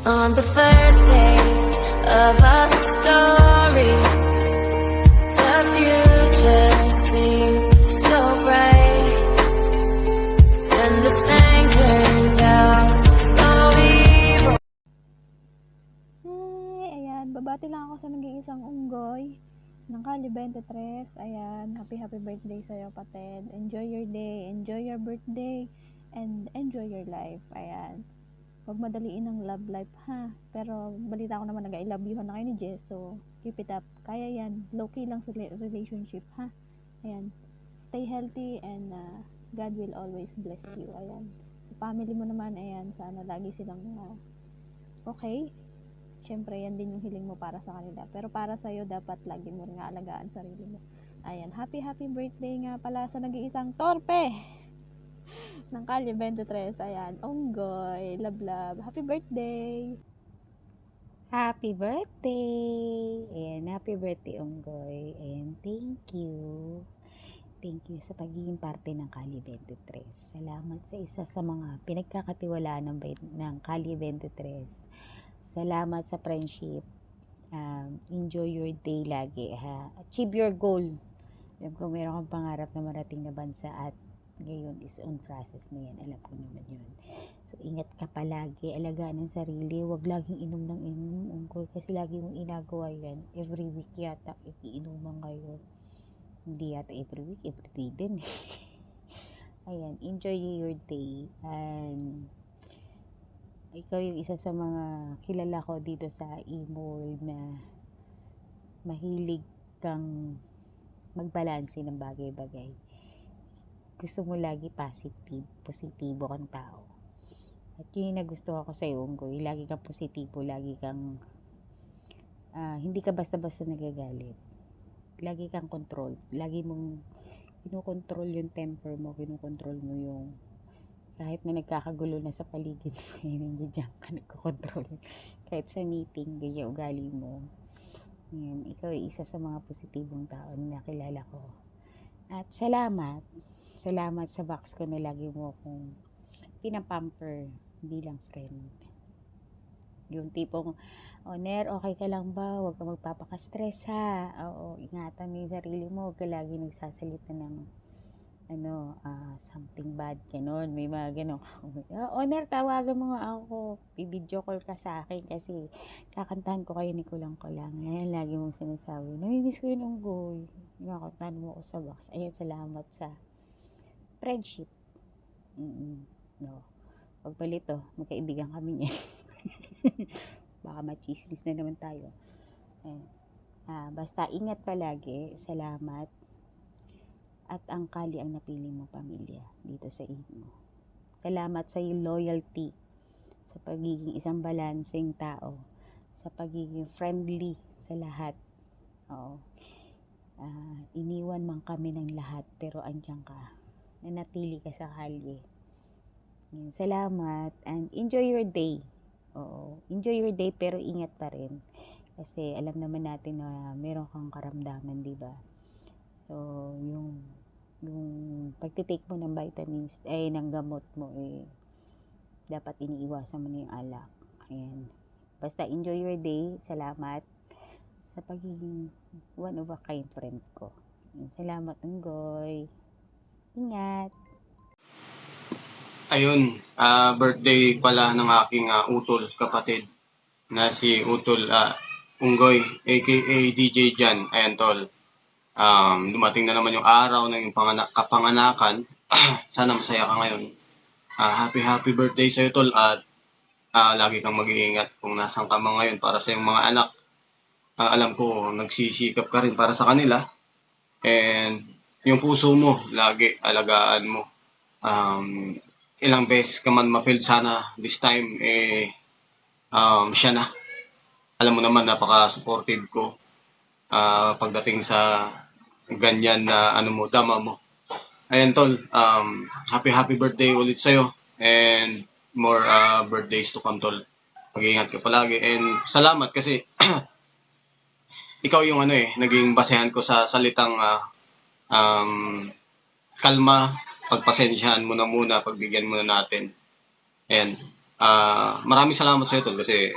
On the first page of our story, the future seemed so bright. Then this thing turned out so evil. Hi! Ayan, babati lang ako sa nag-iisang unggoy ng Kali 23. Ayan, happy birthday sa'yo, Pated. Enjoy your day, enjoy your birthday, and enjoy your life. Ayan. Huwag madaliin ang love life, ha? Pero balita ko naman nag-I love you na kayo ni Jess, so keep it up. Kaya yan, low-key lang sa relationship, ha? Ayan. Stay healthy and God will always bless you. Ayan. Sa family mo naman, ayan, sana lagi silang okay. Siyempre, yan din yung hiling mo para sa kanila. Pero para sa'yo, dapat lagi mo rin alagaan sarili mo. Ayan, happy birthday nga pala sa nag-iisang torpe ng Kalye 23. Ayan, unggoy, love, happy birthday! Happy birthday! Ayan, happy birthday, Unggoy. Ayan, thank you. Thank you sa pagiging parte ng Kali 23. Salamat sa isa sa mga pinagkakatiwalaan ng Kali 23. Salamat sa friendship. Enjoy your day lagi, ha? Achieve your goal. Alam ko meron kang pangarap na marating na bansa at ngayon is on process na yan. Alam ko naman yun. So, ingat ka palagi. Alagaan ang sarili. Huwag laging inom ng inom, Unggoy. Kasi lagi mong inagawa yan. Every week yata, iinuman kayo. Hindi yata every week, every day din. Ayan, enjoy your day. And ikaw yung isa sa mga kilala ko dito sa Imol na mahilig kang magbalanse ng bagay-bagay. Gusto mo lagi positibo kang tao. At yun yung nagustuhan ko sa'yo, Unggoy. Lagi kang positibo, lagi kang hindi ka basta-basta nagagalit. Lagi kang control. Lagi mong kinokontrol yung temper mo, kinokontrol mo yung kahit na nagkakagulo na sa paligid mo, nandiyan ka nagkocontrol. Kahit sa meeting, ganyan ugali mo. Yan, ikaw ay isa sa mga positibong tao na nakilala ko. At salamat sa box ko na lagi mo akong pinapamper bilang friend. Yung tipong, Ner, okay ka lang ba? Huwag ka magpapaka-stress, ha? Oo, ingatan mo yung sarili mo. Huwag ka lagi nagsasalita ng something bad, ganon. May mga ganon. Ner, tawagan mo nga ako. I-video call ka sa akin kasi kakantahan ko kayo ni Kulang-Kulang. Ayan, lagi mong sinasabi. Namimiss ko yun, Unggoy. Kakantahan mo ako sa box. Ayan, salamat sa friendship. No. Pag palito, magkaibigan kami niya. Baka machismis na naman tayo. Basta ingat palagi. Salamat. At ang Kali ang napili mo pamilya dito sa Imo. Salamat sa iyong loyalty, sa pagiging isang balanseng tao, sa pagiging friendly sa lahat. Oo. Iniwan man kami ng lahat pero andyan ka. Nanatili ka sa kalye. Salamat and enjoy your day. Oo, enjoy your day pero ingat pa rin. Kasi alam naman natin na meron kang karamdaman, di ba? So, yung pagtitake mo ng vitamins, ng gamot mo, dapat iniiwasan mo na yung alak. Ayan. Basta enjoy your day. Salamat sa pagiging one of a kind friend ko. Salamat, Unggoy. Ingat. Ayun, birthday pala ng aking utol kapatid na si Utol Unggoy aka DJ Jan. Ayan, tol. Dumating na naman yung araw ng yung kapanganakan. Sana masaya ka ngayon. Happy birthday sa'yo, tol, at lagi kang mag-iingat kung nasan ka man ngayon para sa iyong mga anak. Alam ko nagsisikap ka rin para sa kanila, and yung puso mo lagi alagaan mo. Ilang beses ka man ma-fail, sana this time siya na. Alam mo naman, napaka-supportive ko pagdating sa ganyan na dama mo. Ayan, tol, happy birthday ulit sa'yo, and more birthdays to come, tol. Mag-iingat ka palagi, and salamat kasi ikaw yung naging basehan ko sa salitang kalma, pagpasensyahan mo na muna, pagbigyan mo na natin. And Maraming salamat sa tol kasi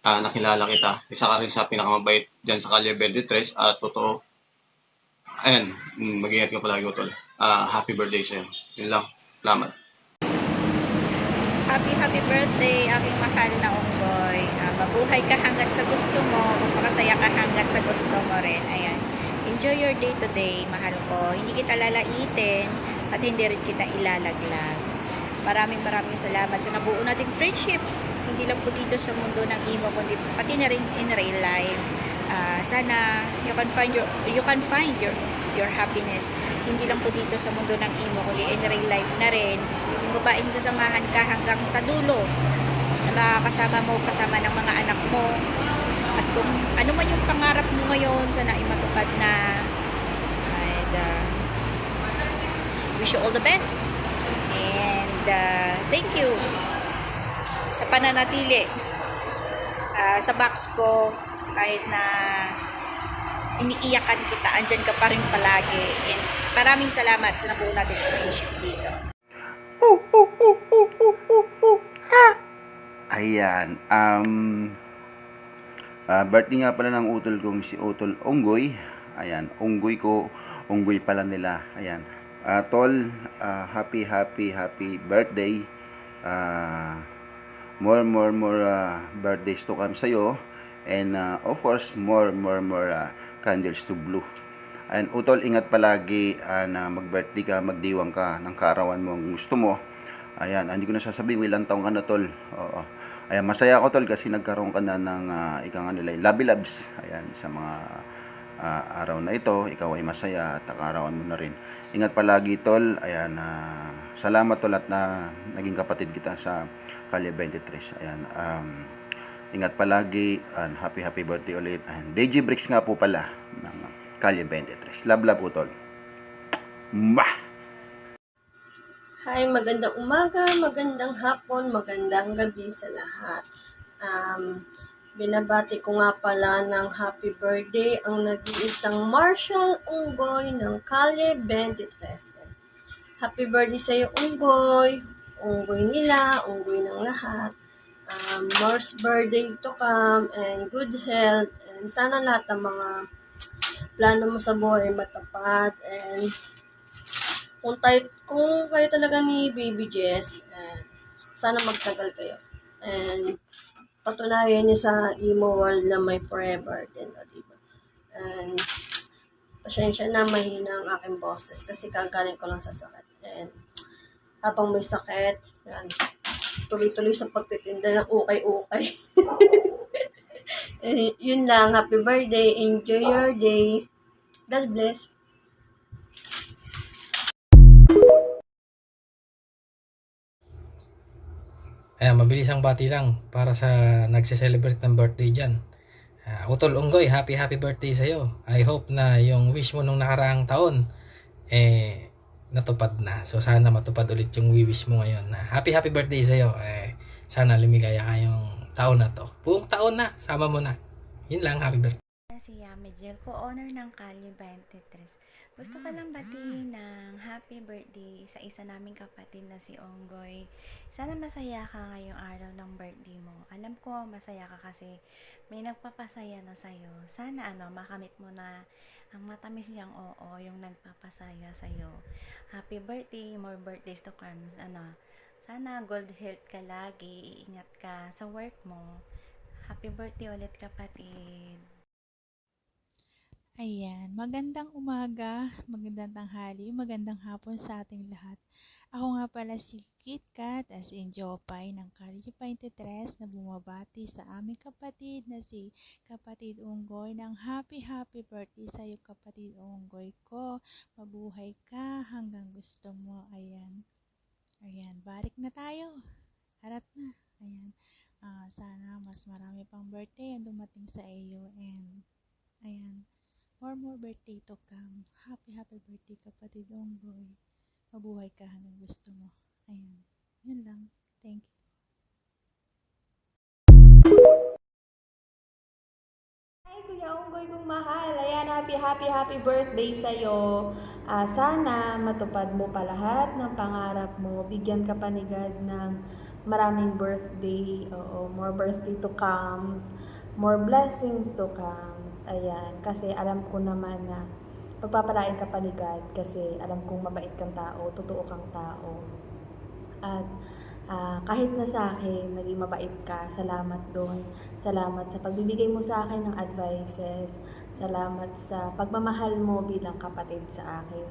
nakilala kita. Isa ka rin sa pinakamabait dyan sa Kalye 23 at totoo. Ayan, mag-ingat ka palagi tol. Happy birthday sa'yo. Yun lang. Salamat. Happy birthday, aking mahal na Onggoy. Mabuhay ka hanggat sa gusto mo, magpakasaya ka hanggat sa gusto mo rin. Ayan. Enjoy your day today, mahal ko. Hindi kita lalaitin at hindi rin kita ilalaglag. Maraming salamat sa nabuo nating friendship. Hindi lang po dito sa mundo ng imo, kundi pati na rin in real life. Sana you can find your happiness. Hindi lang po dito sa mundo ng imo, kundi in real life na rin. Yung babaeng sasamahan ka hanggang sa dulo na kasama ng mga anak mo. At kung ano man yung pangarap mo ngayon, sana ay matupad na. And wish you all the best. And thank you sa pananatili sa box ko kahit na iniiyakan kita, andyan ka pa rin palagi. And maraming salamat sa nabuo natin friendship dito. Ayan, birthday nga pala ng utol kong si Utol Onggoy. Ayan, Onggoy ko, Onggoy pala nila. Ayan, tol, happy birthday. More birthdays to come sa'yo. And of course, more candles to blow. And utol, ingat palagi na mag-birthday ka, magdiwang ka ng kaarawan mo ang gusto mo. Ayan, hindi ko na sasabihin ilang taong ka na tol. Oo. Ayan, masaya ako tol kasi nagkaroon ka na ng ika nga nila, Labi Labs. Ayan, sa mga araw na ito, ikaw ay masaya at kaarawan mo na rin. Ingat palagi tol. Ayan, salamat tol at na naging kapatid kita sa Kalye 23. Ayan, ingat palagi and happy birthday ulit. And DJ Bricks nga po pala ng Kalye 23. Love po tol. Mwah! Hi, magandang umaga, magandang hapon, magandang gabi sa lahat. Binabati ko nga pala ng happy birthday ang nag-iisang Marshall Onggoy ng Kalye 23. Happy birthday sa iyo, Onggoy. Onggoy nila, Onggoy ng lahat. More birthday to come and good health. And sana lahat ng mga plano mo sa buhay matupad. And kung kayo talaga ni Baby Jess, sana magtagal kayo. And patunayan niyo sa emo world na may forever din, diba? And pasensya na, mahina ang aking boses kasi kagaling ko lang sa sakit. And habang may sakit, yan, tuloy-tuloy sa pagtitinda ng ukay-ukay. Yun lang, happy birthday, enjoy your day. God bless. Ayan, mabilisang bati lang para sa nagse-celebrate ng birthday dyan. Utol Onggoy, happy birthday sa'yo. I hope na yung wish mo nung nakaraang taon, natupad na. So sana matupad ulit yung wish mo ngayon. Happy birthday sa'yo. Sana lumigaya kayong taon na to. Buong taon na, sama mo na. Yun lang, happy birthday. Si Yamijel, co-owner ng Kalye 23. Gusto ko lang batiin ng happy birthday sa isa naming kapatid na si Onggoy. Sana masaya ka ngayong araw ng birthday mo. Alam ko masaya ka kasi may nagpapasaya na sa'yo. Sana makamit mo na ang matamis niyang oo, yung nagpapasaya sa'yo. Happy birthday, more birthdays to come. Sana good health ka lagi, ingat ka sa work mo. Happy birthday ulit kapatid. Ayan, magandang umaga, magandang tanghali, magandang hapon sa ating lahat. Ako nga pala si KitKat as in Jopay ng Kalye 23 na bumabati sa aming kapatid na si Kapatid Onggoy ng happy birthday sa iyo kapatid Onggoy ko. Mabuhay ka hanggang gusto mo. Ayan, barik na tayo. Harap na. Ayan, sana mas marami pang birthday ang dumating sa iyo and ayan. More birthday to come. Happy birthday kapatid Onggoy. Mabuhay ka hanggang gusto mo. Ayan. Yun lang. Thank you. Hi Kuya Onggoy kong mahal. Ayan, happy birthday sa'yo. Sana matupad mo pa lahat ng pangarap mo. Bigyan ka pa ni God ng maraming birthday, oo, more birthday to comes, more blessings to comes. Ayan, kasi alam ko naman na pagpapalain ka pa ni God kasi alam kong mabait kang tao, totoo kang tao. At kahit na sa akin, naging mabait ka, salamat doon. Salamat sa pagbibigay mo sa akin ng advices. Salamat sa pagmamahal mo bilang kapatid sa akin.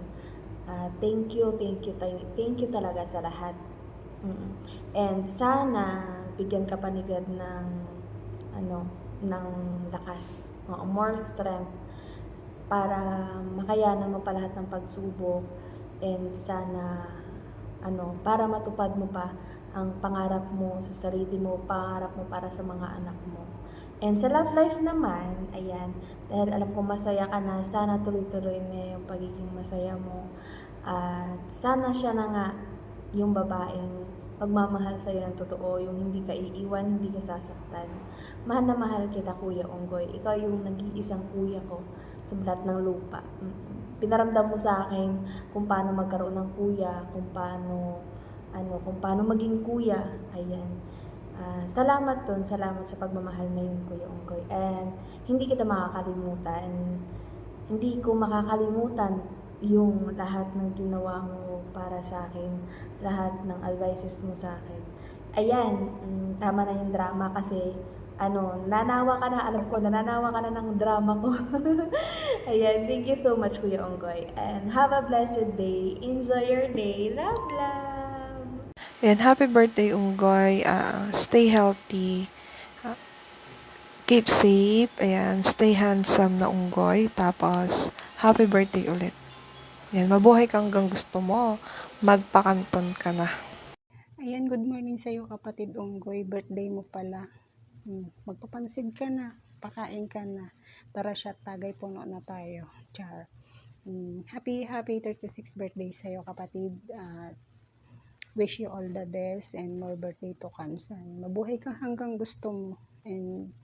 Thank you talaga sa lahat. And sana bigyan ka pa ni God ng ng lakas, more strength para makayanan mo pa lahat ng pagsubok, and sana para matupad mo pa ang pangarap mo sa sarili mo, pangarap mo para sa mga anak mo. And sa love life naman, ayan, dahil alam ko masaya ka na, sana tuloy-tuloy na yung pagiging masaya mo. At sana siya na nga yung babaeng magmamahal sa'yo ng totoo, yung hindi ka iiwan, hindi ka sasaktan. Mahal na mahal kita, Kuya Onggoy. Ikaw yung nag-iisang kuya ko sa balat ng lupa. Pinaramdam mo sa akin kung paano magkaroon ng kuya, kung paano maging kuya. Ayan. Salamat dun, salamat sa pagmamahal na yun, Kuya Onggoy. And hindi kita makakalimutan. Hindi ko makakalimutan yung lahat ng ginawa mo para sa akin, lahat ng advices mo sa akin. Ayan, tama na yung drama kasi nanawa ka na, alam ko, nananawa ka na ng drama ko. Ayan, thank you so much, Kuya Onggoy. And have a blessed day. Enjoy your day. Love, love. And happy birthday, Onggoy. Stay healthy. Keep safe. Ayan, stay handsome na Onggoy. Tapos, happy birthday ulit. Ayan, mabuhay ka hanggang gusto mo. Magpakanton ka na. Ayan, good morning sa iyo, kapatid Onggoy. Birthday mo pala. Magpapansin ka na, pakain ka na. Tara siya, tagay puno na tayo. Char. Happy 36th birthday sa iyo, kapatid. Wish you all the best and more birthday to come. Mabuhay ka hanggang gusto mo. And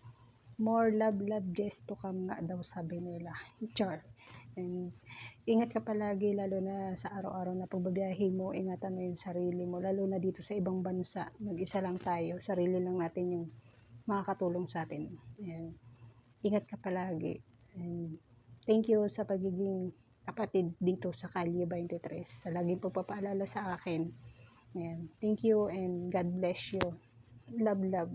more love just to come nga daw, sabi nila. Char. And ingat ka palagi, lalo na sa araw-araw na pagbabiyahe mo. Ingatan mo yung sarili mo, lalo na dito sa ibang bansa. Mag-isa lang tayo, sarili lang natin yung makakatulong sa atin. Ayan. Ingat ka palagi. And thank you sa pagiging kapatid dito sa Kalye 23. Sa laging pagpapaalala sa akin. Ayan. Thank you and God bless you. Love, love.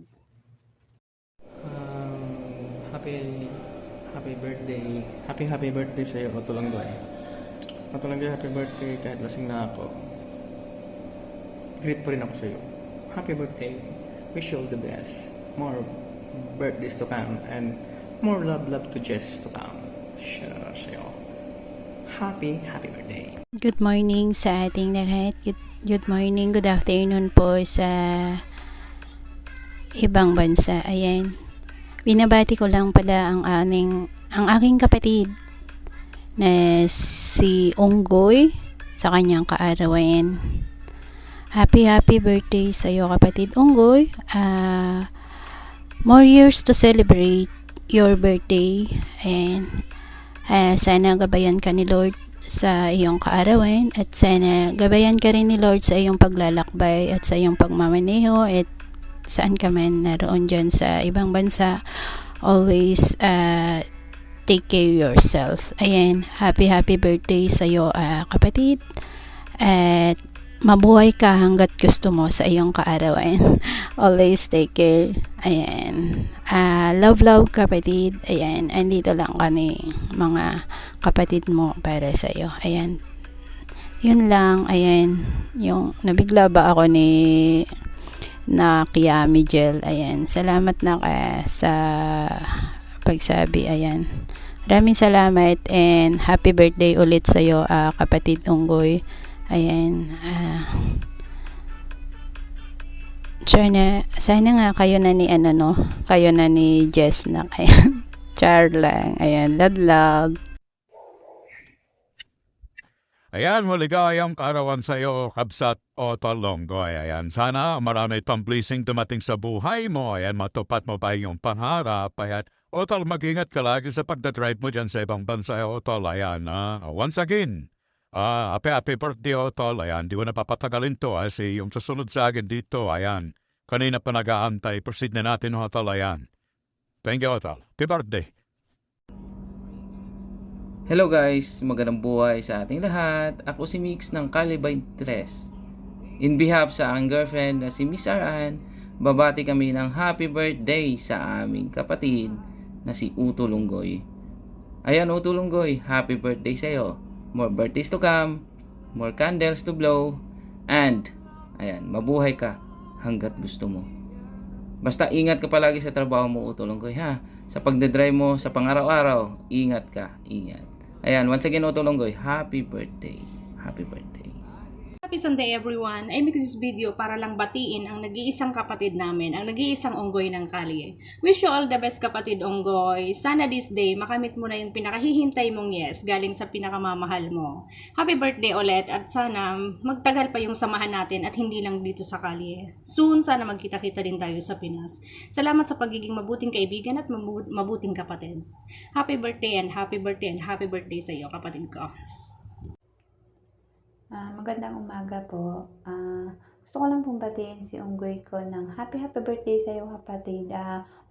Happy birthday. Happy birthday sa iyo, Otol Onggoy. Otol Onggoy, happy birthday kahit lasing na ako. Greet pa rin ako sa iyo. Happy birthday. Wish you all the best. More birthdays to come and more love to Jess to come. Sure, sa'yo. Happy birthday. Good morning sa ating lahat. Good morning, good afternoon po sa ibang bansa. Ayan. Binabati ko lang pala ang aking kapatid na si Onggoy sa kanyang kaarawan. Happy birthday sa iyo, kapatid Onggoy. More years to celebrate your birthday, and sana gabayan ka ni Lord sa iyong kaarawan, at sana gabayan ka rin ni Lord sa iyong paglalakbay at sa iyong pagmamaneho, at saan ka man naroon dyan sa ibang bansa. Always take care yourself. Ayan, happy birthday sa iyo, kapatid, at mabuhay ka hanggat gusto mo sa iyong kaarawan. Always take care. Ayan. Love, kapatid. Ayan. Andito lang kami, mga kapatid mo, para sa iyo. Ayan. Yun lang. Ayan. Yung nabigla ba ako na Kiyami Gel. Ayan. Salamat na sa pagsabi. Ayan. Maraming salamat and happy birthday ulit sa iyo, kapatid Onggoy. Ayan. Sana nga kayo na ni Jess na kayo. Char lang. Ayan. Love. Ayan, maligayang kaarawan sa iyo, Kabsat Otol Onggoy. Ayan, sana marami pang blessing dumating sa buhay mo. Ayan, matupad mo pa yung pangarap. Ayan, Otol, mag-ingat ka lagi sa pagdadrive mo dyan sa ibang bansa, Otol. Ayan, once again, happy birthday, Otol. Ayan, di ko na papatagalin to kasi yung susunod sa akin dito, ayan, kanina pa nag-aantay. Proceed na natin, Otol. Ayan. Thank you, Otol. Happy birthday. Hello guys, magandang buhay sa ating lahat. Ako si Mix ng Kali 23. In behalf sa aking girlfriend na si Miss Aran, babati kami ng happy birthday sa aming kapatid na si Utol Unggoy. Ayan Utol Unggoy, happy birthday sa'yo. More birthdays to come, more candles to blow, and ayan, mabuhay ka hanggat gusto mo. Basta ingat ka palagi sa trabaho mo Utol Unggoy ha. Sa pagdadrive mo sa pang-araw-araw, ingat ka, ingat. Ayan, once again Utol Unggoy, happy birthday. Happy birthday. Happy Sunday everyone! I make this video para lang batiin ang nag-iisang kapatid namin, ang nag-iisang Unggoy ng Kalye. Wish you all the best kapatid Unggoy. Sana this day makamit mo na yung pinakahihintay mong yes galing sa pinakamamahal mo. Happy birthday ulit at sana magtagal pa yung samahan natin at hindi lang dito sa Kalye. Soon sana magkita-kita din tayo sa Pinas. Salamat sa pagiging mabuting kaibigan at mabuting kapatid. Happy birthday and happy birthday and happy birthday sa iyo kapatid ko. Magandang umaga po. Gusto ko lang pong batiin si Unggoy ko ng happy birthday sa iyo kapatid.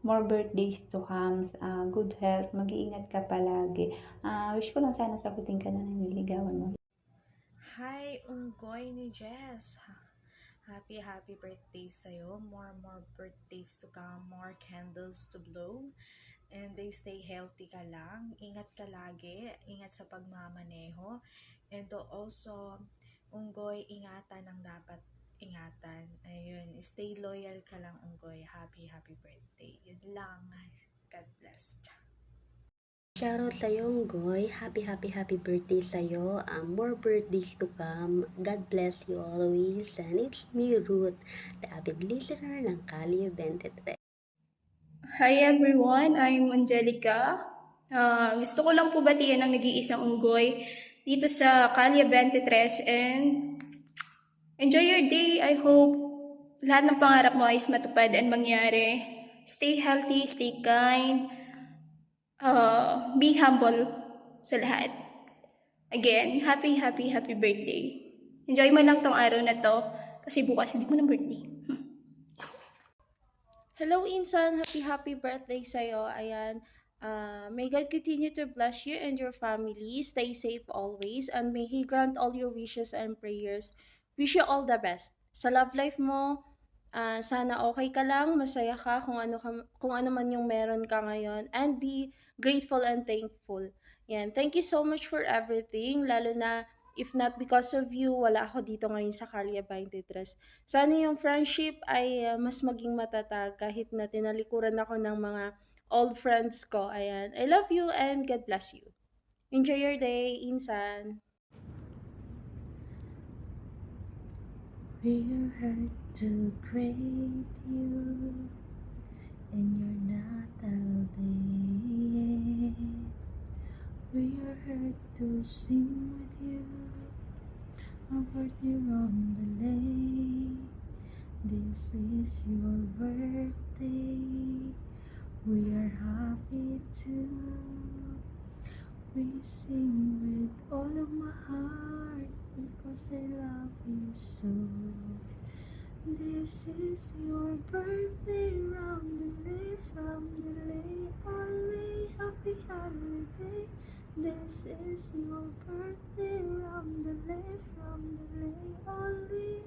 More birthdays to come. Good health. Mag-iingat ka palagi. Wish ko lang sana sagutin ka na ng niligawan mo. Hi, Unggoy ni Jess. Happy birthday sa'yo. More birthdays to come. More candles to blow. And they stay healthy ka lang. Ingat ka lagi. Ingat sa pagmamaneho. And also, Unggoy, ingatan ang dapat ingatan. Ayun, stay loyal ka lang, Unggoy. Happy birthday. Yun lang. God bless. Shoutout sa'yo, Unggoy. Happy birthday sa'yo. More birthdays to come. God bless you always. And it's me, Ruth, the avid listener ng Kalye 23. Hi everyone, I'm Angelica. Gusto ko lang po batiin ang nag-iisang Unggoy dito sa Kalye 23 and enjoy your day. I hope lahat ng pangarap mo ay matupad and mangyari. Stay healthy, stay kind, be humble sa lahat. Again, happy birthday. Enjoy mo lang tong araw na to kasi bukas hindi mo na birthday. Hello Insan, happy birthday sa'yo. Ayan, may God continue to bless you and your family. Stay safe always and may He grant all your wishes and prayers. Wish you all the best. Sa love life mo, sana okay ka lang, masaya ka kung ano man yung meron ka ngayon, and be grateful and thankful. Yan, thank you so much for everything, lalo na if not because of you, wala ako dito ngayon sa Kalye 23. Sana yung friendship ay mas maging matatag kahit na tinalikuran ako ng mga old friends ko. Ayan. I love you and God bless you. Enjoy your day, Insan. We're hurt to greet you in your natal day. We are hurt to sing with you over here on the lake. This is your birthday. We are happy too. We sing with all of my heart because I love you so. This is your birthday, round the lake, from the lake, only happy holiday. This is your birthday, round the lake, from the lake, only.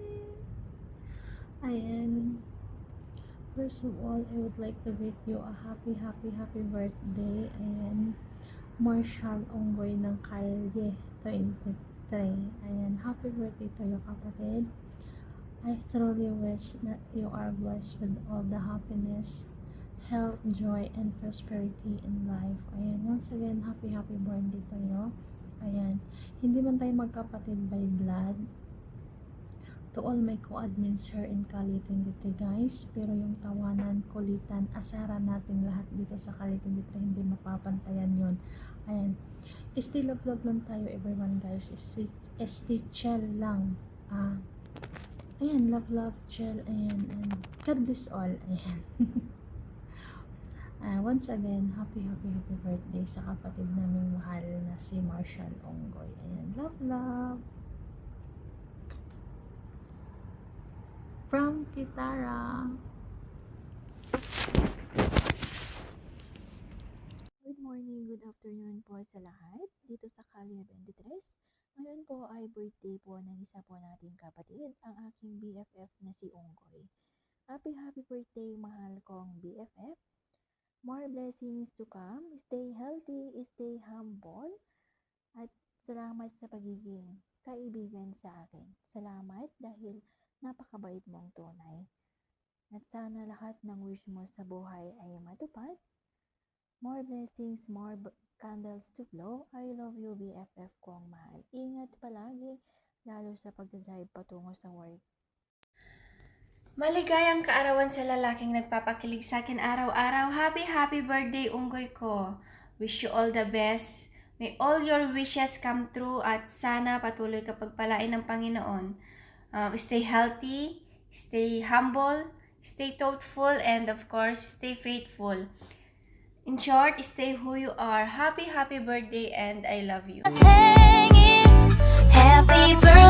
Ayan. First of all, I would like to wish you a happy birthday. Ayan. Marshall Unggoy ng Kalye 23. Ayan. Happy birthday to you, kapatid. I truly wish that you are blessed with all the happiness, health, joy, and prosperity in life. Ayan, once again, happy birthday to you. Ayan, hindi man tayo magkapatid by blood. To all my co-admins here in Kalye 23 guys, pero yung tawanan, kulitan, asaran natin lahat dito sa Kalye 23, hindi mapapantayan yon. Ayan, stay love lang tayo everyone guys, stay chill lang. Ayan, love, chill, ayan, and God bless all, ayan. Once again, happy birthday sa kapatid naming mahal na si Marshall Unggoy. Ayan, love. from Kitara. Good morning, good afternoon po sa lahat dito sa Kalye 23. Ngayon po ay birthday po ng isa po nating kapatid, ang aking BFF na si Unggoy. Happy birthday, mahal kong BFF. More blessings to come. Stay healthy, stay humble. At salamat sa pagiging kaibigan sa akin. Salamat dahil napakabait mong tunay. At sana lahat ng wish mo sa buhay ay matupad. More blessings, more candles to blow. I love you, BFF kong mahal. Ingat palagi, lalo sa pagdadrive patungo sa work. Maligayang kaarawan sa lalaking nagpapakilig sa akin araw-araw. Happy birthday, Unggoy ko. Wish you all the best. May all your wishes come true at sana patuloy ka pagpalain ng Panginoon. Stay healthy, stay humble, stay thoughtful, and of course, stay faithful. In short, stay who you are. Happy birthday and I love you. Happy birthday.